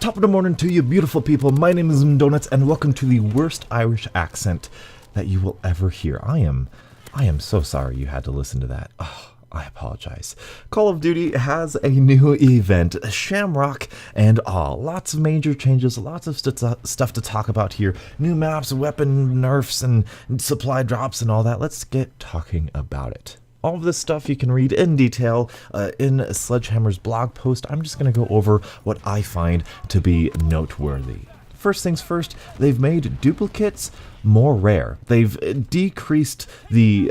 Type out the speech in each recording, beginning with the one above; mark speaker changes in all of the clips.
Speaker 1: Top of the morning to you beautiful people. My name is Donuts and welcome to the worst Irish accent that you will ever hear. I am so sorry you had to listen to that. Oh, I apologize. Call of Duty has a new event, Shamrock, and lots of major changes, lots of stuff to talk about here. New maps, weapon nerfs, and supply drops and all that. Let's get talking about it. All of this stuff you can read in detail in Sledgehammer's blog post. I'm just going to go over what I find to be noteworthy. First things first, they've made duplicates more rare. They've decreased the,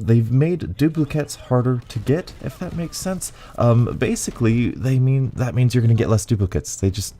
Speaker 1: they've made duplicates harder to get, if that makes sense. Basically, that means you're going to get less duplicates. They just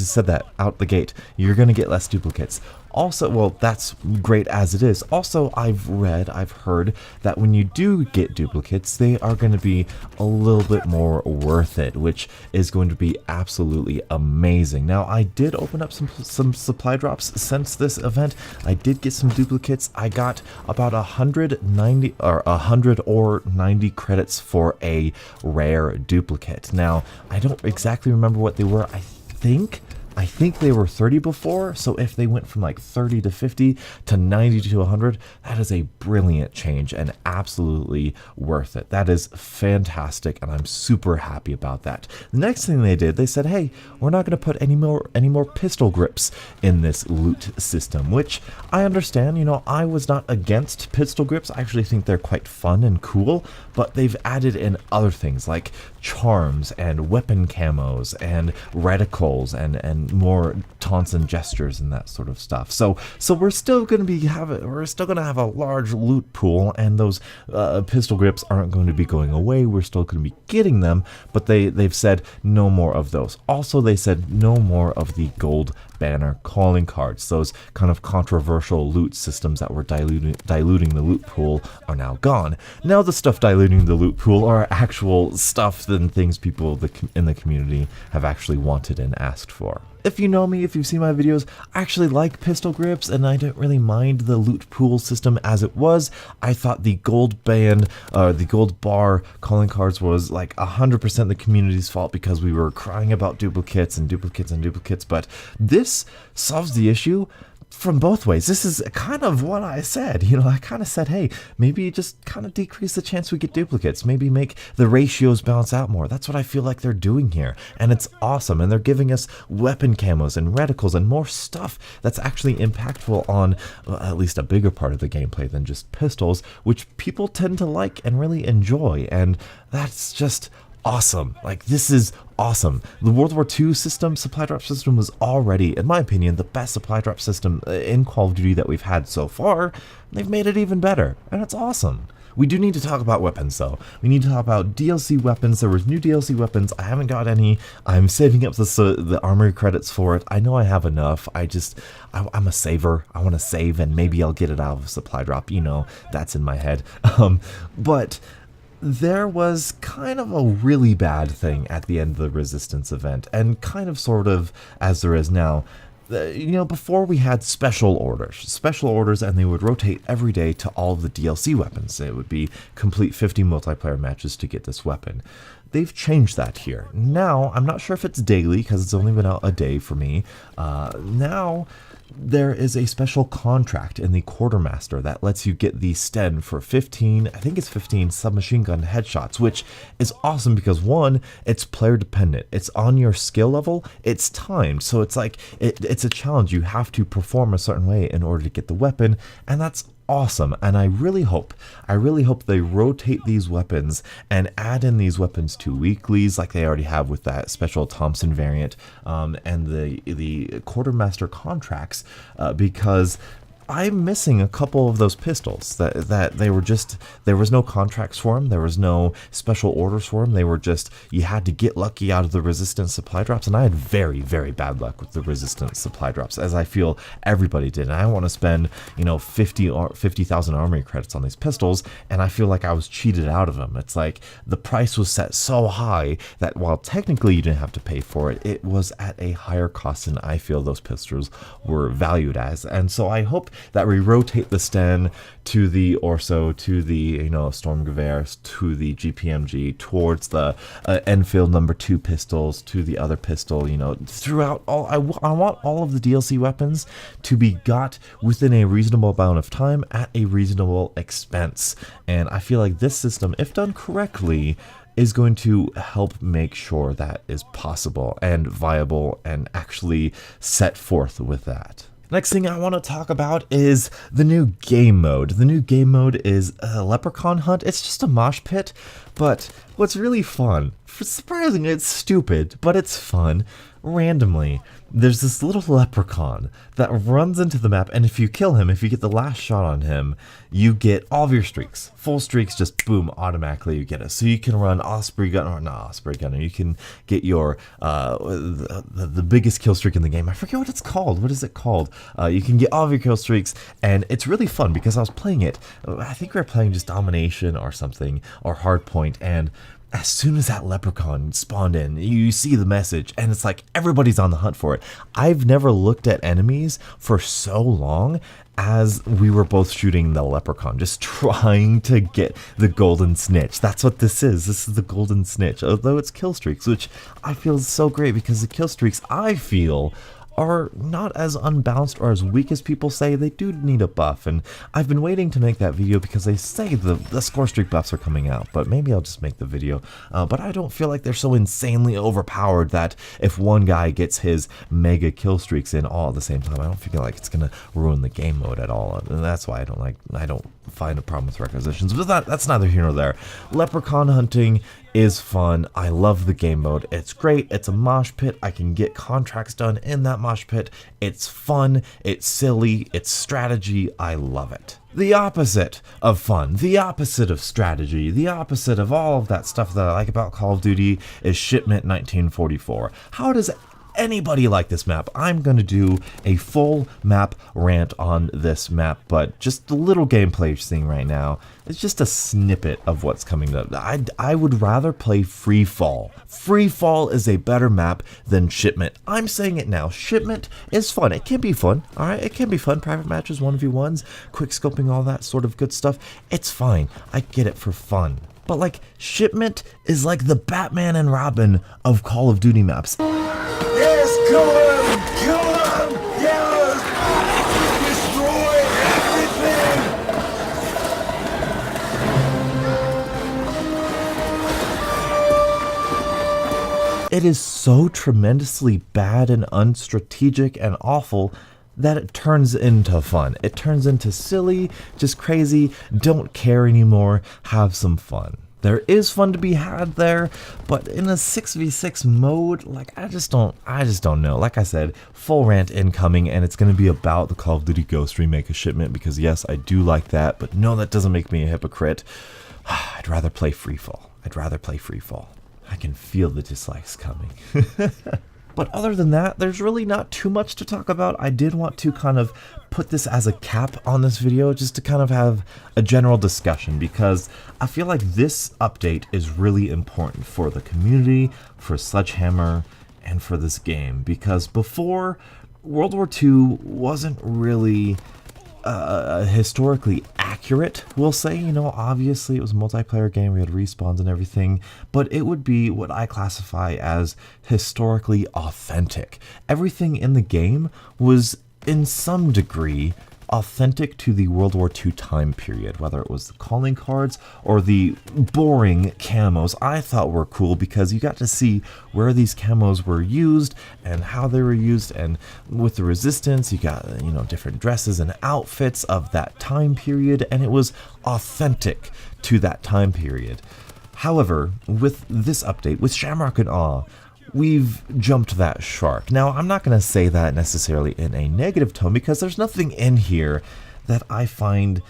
Speaker 1: said that out the gate. You're going to get less duplicates. Also, well, that's great as it is. Also, I've heard that when you do get duplicates, they are going to be a little bit more worth it, which is going to be absolutely amazing. Now, I did open up some supply drops since this event. I did get some duplicates. I got about 190 or 90 credits for a rare duplicate. Now, I don't exactly remember what they were. I think they were 30 before, so if they went from like 30 to 50 to 90 to 100, that is a brilliant change and absolutely worth it. That is fantastic, and I'm super happy about that. The next thing they did, they said, hey, we're not going to put any more pistol grips in this loot system, which I understand. You know, I was not against pistol grips. I actually think they're quite fun and cool, but they've added in other things like charms and weapon camos and reticles and more taunts and gestures and that sort of stuff. So we're still going to have a large loot pool, and those pistol grips aren't going to be going away. We're still going to be getting them, but they've said no more of those. Also, they said no more of the gold banner calling cards. Those kind of controversial loot systems that were diluting the loot pool are now gone. Now the stuff diluting the loot pool are actual stuff and things people in the community have actually wanted and asked for. If you know me, if you've seen my videos, I actually like pistol grips, and I don't really mind the loot pool system as it was. I thought the gold the gold bar calling cards was like 100% the community's fault because we were crying about duplicates and duplicates and duplicates, but this solves the issue from both ways. This is kind of what I said. You know, I kind of said, hey, maybe just kind of decrease the chance we get duplicates. Maybe make the ratios balance out more. That's what I feel like they're doing here. And it's awesome. And they're giving us weapon camos and reticles and more stuff that's actually impactful on at least a bigger part of the gameplay than just pistols, which people tend to like and really enjoy. And that's just awesome. Like, this is awesome. The World War II supply drop system was already, in my opinion, the best supply drop system in Call of Duty that we've had so far. They've made it even better, and it's awesome. We do need to talk about weapons, though. We need to talk about DLC weapons. There was new DLC weapons. I haven't got any. I'm saving up the armory credits for it. I know I have enough. I'm a saver. I want to save, and maybe I'll get it out of a supply drop. You know, that's in my head. But there was kind of a really bad thing at the end of the Resistance event, and kind of sort of as there is now. You know, before we had special orders, and they would rotate every day to all of the DLC weapons. It would be complete 50 multiplayer matches to get this weapon. They've changed that here. Now, I'm not sure if it's daily, because it's only been out a day for me. Now, there is a special contract in the Quartermaster that lets you get the Sten for 15 submachine gun headshots, which is awesome because, one, it's player dependent. It's on your skill level. It's timed. So it's like, it's a challenge. You have to perform a certain way in order to get the weapon, and that's awesome. And I really hope they rotate these weapons and add in these weapons to weeklies like they already have with that special Thompson variant and the Quartermaster contracts, because I'm missing a couple of those pistols that there was no contracts for them, there was no special orders for them. They were just, you had to get lucky out of the Resistance supply drops, and I had very, very bad luck with the Resistance supply drops, as I feel everybody did. And I want to spend, you know, 50,000 armory credits on these pistols, and I feel like I was cheated out of them. It's like the price was set so high that while technically you didn't have to pay for it, it was at a higher cost than I feel those pistols were valued as. And so I hope that we rotate the Sten to the Orso, to the, Stormgewehr, to the GPMG, towards the Enfield #2 pistols, to the other pistol, throughout all. I want all of the DLC weapons to be got within a reasonable amount of time at a reasonable expense. And I feel like this system, if done correctly, is going to help make sure that is possible and viable and actually set forth with that. Next thing I want to talk about is the new game mode. The new game mode is Leprechaun Hunt. It's just a mosh pit, but what's really fun, surprisingly it's stupid, but it's fun, randomly, there's this little leprechaun that runs into the map, and if you kill him, if you get the last shot on him, you get all of your streaks. Full streaks, just boom, automatically you get it. So you can run Osprey Gunner, or not Osprey Gunner, you can get your, the biggest kill streak in the game. I forget what it's called. What is it called? You can get all of your kill streaks, and it's really fun because I was playing it, I think we were playing just Domination or something, or Hardpoint, and as soon as that leprechaun spawned in, you see the message, and it's like everybody's on the hunt for it. I've never looked at enemies for so long as we were both shooting the leprechaun, just trying to get the golden snitch. That's what this is. This is the golden snitch, although it's kill streaks, which I feel is so great because the kill streaks, I feel, are not as unbalanced or as weak as people say. They do need a buff, and I've been waiting to make that video because they say the score streak buffs are coming out, but maybe I'll just make the video. But I don't feel like they're so insanely overpowered that if one guy gets his mega kill streaks in all at the same time, I don't feel like it's gonna ruin the game mode at all, and that's why I don't find a problem with requisitions, but that's neither here nor there. Leprechaun hunting is fun. I love the game mode. It's great. It's a mosh pit. I can get contracts done in that mosh pit. It's fun. It's silly. It's strategy. I love it. The opposite of fun, the opposite of strategy, the opposite of all of that stuff that I like about Call of Duty is Shipment 1944. How does anybody like this map? I'm going to do a full map rant on this map, but just a little gameplay thing right now. It's just a snippet of what's coming up. I would rather play Free Fall. Free Fall is a better map than Shipment. I'm saying it now. Shipment is fun. It can be fun, alright? It can be fun. Private matches, 1v1s, quick scoping, all that sort of good stuff. It's fine. I get it for fun. But like, Shipment is like the Batman and Robin of Call of Duty maps.
Speaker 2: Yes, kill him! Kill him! Yes! Destroy everything!
Speaker 1: It is so tremendously bad and unstrategic and awful that it turns into fun. It turns into silly, just crazy, don't care anymore, have some fun. There is fun to be had there, but in a 6v6 mode, like I just don't know. Like I said, full rant incoming, and it's going to be about the Call of Duty Ghost remake of Shipment, because yes, I do like that, but no, that doesn't make me a hypocrite. I'd rather play Free Fall. I'd rather play Free Fall. I can feel the dislikes coming. But other than that, there's really not too much to talk about. I did want to kind of put this as a cap on this video, just to kind of have a general discussion, because I feel like this update is really important for the community, for Sledgehammer, and for this game. Because before, World War II wasn't really historically accurate, we'll say. Obviously it was a multiplayer game, we had respawns and everything, but it would be what I classify as historically authentic. Everything in the game was in some degree authentic to the World War II time period, whether it was the calling cards or the boring camos. I thought were cool because you got to see where these camos were used and how they were used, and with the resistance you got different dresses and outfits of that time period, and it was authentic to that time period. However, with this update, with Shamrock and Awe, we've jumped that shark. Now, I'm not going to say that necessarily in a negative tone, because there's nothing in here that I find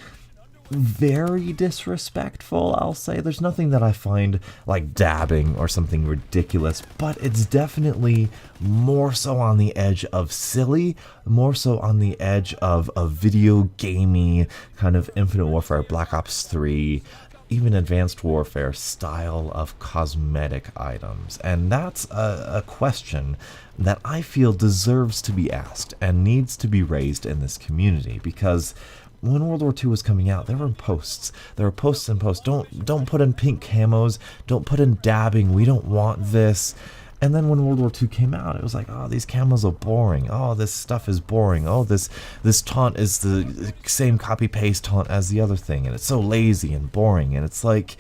Speaker 1: very disrespectful, I'll say. There's nothing that I find like dabbing or something ridiculous, but it's definitely more so on the edge of silly, more so on the edge of a video gamey kind of Infinite Warfare, Black Ops 3, even Advanced Warfare style of cosmetic items? And that's a question that I feel deserves to be asked and needs to be raised in this community, because when World War II was coming out, there were posts. There were posts and posts. Don't put in pink camos. Don't put in dabbing. We don't want this. And then when World War II came out, it was like, oh, these camos are boring. Oh, this stuff is boring. Oh, this taunt is the same copy-paste taunt as the other thing. And it's so lazy and boring. And it's like,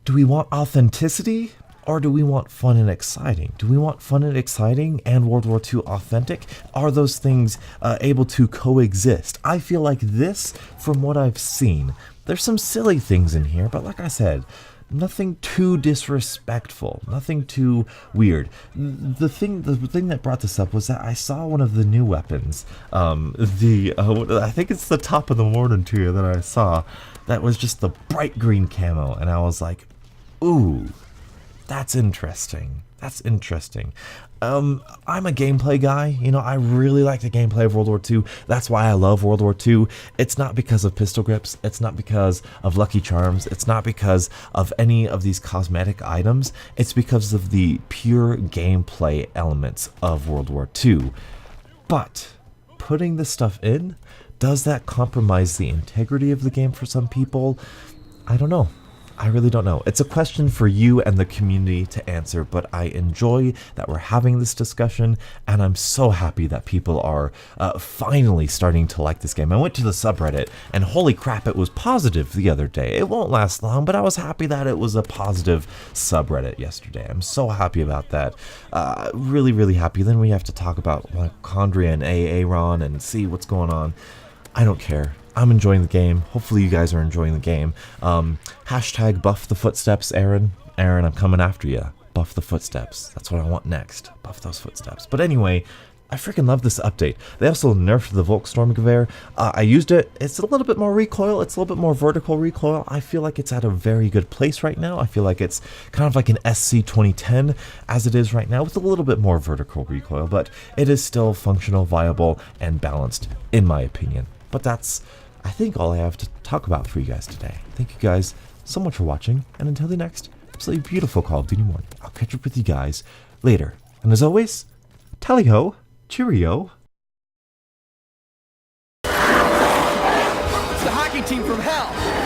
Speaker 1: do we want authenticity? Or do we want fun and exciting? Do we want fun and exciting and World War II authentic? Are those things able to coexist? I feel like this, from what I've seen, there's some silly things in here, but like I said, nothing too disrespectful, nothing too weird. The thing that brought this up was that I saw one of the new weapons, I think it's the top of the morning tier that I saw, that was just the bright green camo, and I was like, ooh, that's interesting. That's interesting. I'm a gameplay guy. You know, I really like the gameplay of World War II. That's why I love World War II. It's not because of pistol grips. It's not because of Lucky Charms. It's not because of any of these cosmetic items. It's because of the pure gameplay elements of World War II. But putting this stuff in, does that compromise the integrity of the game for some people? I don't know. I really don't know. It's a question for you and the community to answer, but I enjoy that we're having this discussion, and I'm so happy that people are finally starting to like this game. I went to the subreddit, and holy crap, it was positive the other day. It won't last long, but I was happy that it was a positive subreddit yesterday. I'm so happy about that. Really, really happy. Then we have to talk about Mitochondria and Aaron and see what's going on. I don't care. I'm enjoying the game. Hopefully you guys are enjoying the game. Hashtag buff the footsteps, Aaron. Aaron, I'm coming after you. Buff the footsteps. That's what I want next. Buff those footsteps. But anyway, I freaking love this update. They also nerfed the Volkssturmgewehr. I used it. It's a little bit more recoil. It's a little bit more vertical recoil. I feel like it's at a very good place right now. I feel like it's kind of like an SC 2010 as it is right now, with a little bit more vertical recoil, but it is still functional, viable, and balanced, in my opinion. But that's, I think, all I have to talk about for you guys today. Thank you guys so much for watching, and until the next absolutely beautiful Call of Duty morning, I'll catch up with you guys later. And as always, tally-ho, cheerio.
Speaker 3: It's the hockey team from hell!